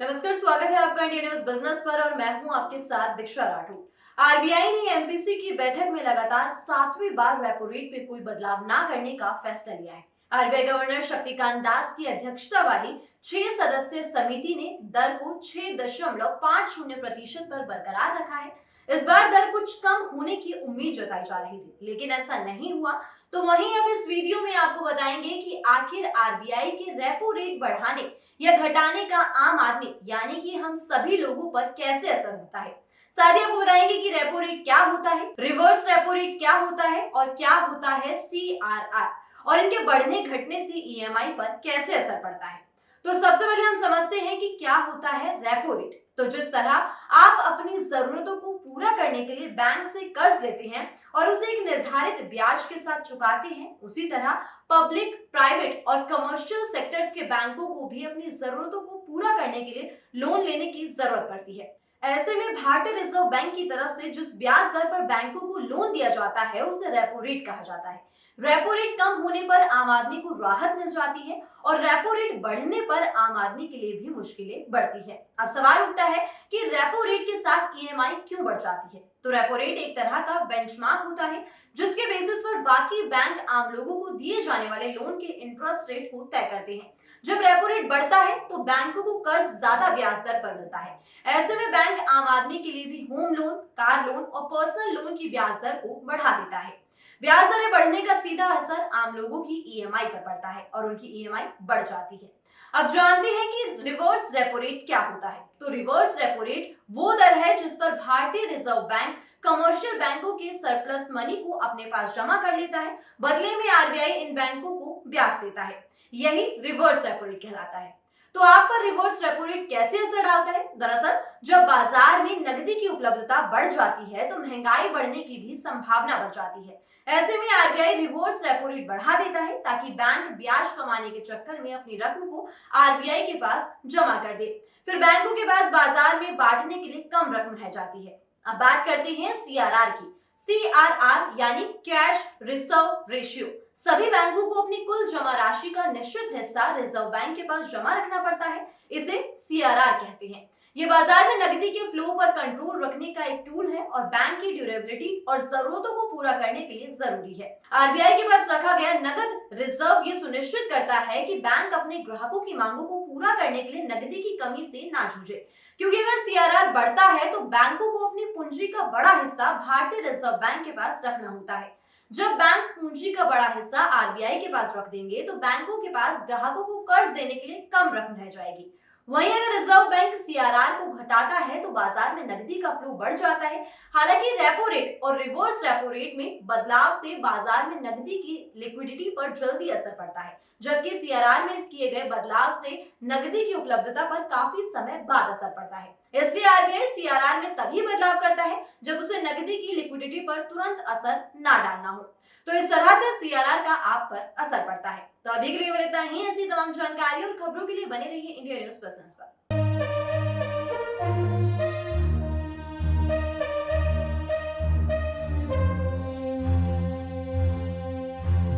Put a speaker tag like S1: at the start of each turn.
S1: नमस्कार, स्वागत है आपका इंडिया न्यूज बिजनेस पर और मैं हूं आपके साथ दीक्षा राठौर। आरबीआई ने एमपीसी की बैठक में लगातार 7वीं बार रेपो रेट में कोई बदलाव ना करने का फैसला लिया है। आरबीआई गवर्नर शक्तिकांत दास की अध्यक्षता वाली 6 सदस्यीय समिति ने दर को 6.50% पर बरकरार रखा है। इस बार दर कुछ कम होने की उम्मीद जताई जा रही थी, लेकिन ऐसा नहीं हुआ। तो वहीं अब इस वीडियो में आपको बताएंगे कि आखिर आरबीआई के रेपो रेट बढ़ाने या घटाने का आम आदमी यानी कि हम सभी लोगों पर कैसे असर होता है। साथ ही आपको बताएंगे कि रेपो रेट क्या होता है, रिवर्स रेपो रेट क्या होता है और क्या होता है सीआरआर, और इनके बढ़ने घटने से ईएमआई पर कैसे असर पड़ता है। तो सबसे पहले हम समझते हैं कि क्या होता है रेपो रेट। तो जिस तरह आप अपनी जरूरतों को पूरा करने के लिए बैंक से कर्ज लेते हैं और उसे एक निर्धारित ब्याज के साथ चुकाते हैं, उसी तरह पब्लिक, प्राइवेट और कमर्शियल सेक्टर्स के बैंकों को भी अपनी जरूरतों को पूरा करने के लिए लोन लेने की जरूरत पड़ती है। ऐसे में भारतीय रिजर्व बैंक की तरफ से जिस ब्याज दर पर बैंकों को लोन दिया जाता है उसे रेपो रेट कहा जाता है। रेपो रेट कम होने पर आम आदमी को राहत मिल जाती है और रेपो रेट बढ़ने पर आम आदमी के लिए भी मुश्किलें बढ़ती है। अब सवाल उठता है कि रेपो रेट के साथ ईएमआई क्यों बढ़ जाती है। तो रेपो रेट एक तरह का बेंचमार्क होता है जिसके बेसिस पर बाकी बैंक आम लोगों को दिए जाने वाले लोन के इंटरेस्ट रेट को तय करते हैं। जब रेपो रेट बढ़ता है तो बैंकों को कर्ज ज्यादा ब्याज दर पर मिलता है। ऐसे में बैंक आम आदमी के लिए भी होम लोन, कार लोन और पर्सनल लोन की ब्याज दर को बढ़ा देता है। ब्याज दरें बढ़ने का सीधा असर आम लोगों की ईएमआई पर पड़ता है और उनकी ईएमआई बढ़ जाती है। अब जानते हैं कि रिवर्स रेपो रेट क्या होता है। तो रिवर्स रेपो रेट वो दर है जिस पर भारतीय रिजर्व बैंक कमर्शियल बैंकों के सरप्लस मनी को अपने पास जमा कर लेता है, बदले में आरबीआई इन बैंकों को ब्याज देता है। यही रिवर्स रेपो रेट कहलाता है। तो आप पर रिवर्स रेपो रेट कैसे असर डालता है? दरअसल जब बाजार में नकदी की उपलब्धता बढ़ जाती है तो महंगाई बढ़ने की भी संभावना बढ़ जाती है। ऐसे में आरबीआई रिवर्स रेपो रेट बढ़ा देता है ताकि बैंक ब्याज कमाने के चक्कर में अपनी रकम को आरबीआई के पास जमा कर दे। फिर बैंकों के पास बाजार में बांटने के लिए कम रकम रह जाती है। अब बात करते हैं सीआरआर की। सीआरआर यानी कैश रिजर्व रेशियो। सभी बैंकों को अपनी कुल जमा राशि का निश्चित हिस्सा रिजर्व बैंक के पास जमा रखना पड़ता है। इसे सीआरआर कहते हैं। ये बाजार में नकदी के फ्लो पर कंट्रोल रखने का एक टूल है और बैंक की ड्यूरेबिलिटी और जरूरतों को पूरा करने के लिए जरूरी है। आरबीआई के पास रखा गया नकद रिजर्व ये सुनिश्चित करता है कि बैंक अपने ग्राहकों की मांगों को पूरा करने के लिए नकदी की कमी से ना जूझे, क्योंकि अगर सीआरआर बढ़ता है तो बैंकों को अपनी पूंजी का बड़ा हिस्सा भारतीय रिजर्व बैंक के पास रखना होता है। जब बैंक पूंजी का बड़ा हिस्सा आरबीआई के पास रख देंगे तो बैंकों के पास ग्राहकों को कर्ज देने के लिए कम रकम रह जाएगी। वहीं अगर रिजर्व बैंक सीआरआर को घटाता है तो बाजार में नकदी का फ्लो बढ़ जाता है। हालांकि रेपो रेट और रिवर्स रेपो रेट में बदलाव से बाजार में नकदी की लिक्विडिटी पर जल्दी असर पड़ता है, जबकि सीआरआर में किए गए बदलाव से नकदी की उपलब्धता पर काफी समय बाद असर पड़ता है। इसलिए आरबीआई सीआरआर में तभी बदलाव करता है जब उसे नकदी की लिक्विडिटी पर तुरंत असर ना डालना हो। तो इस तरह से सीआरआर का आप पर असर पड़ता है। तो अभी के लिए इतना ही। ऐसी तमाम जानकारी और खबरों के लिए बने रहिए इंडिया न्यूज बिजनेस पर।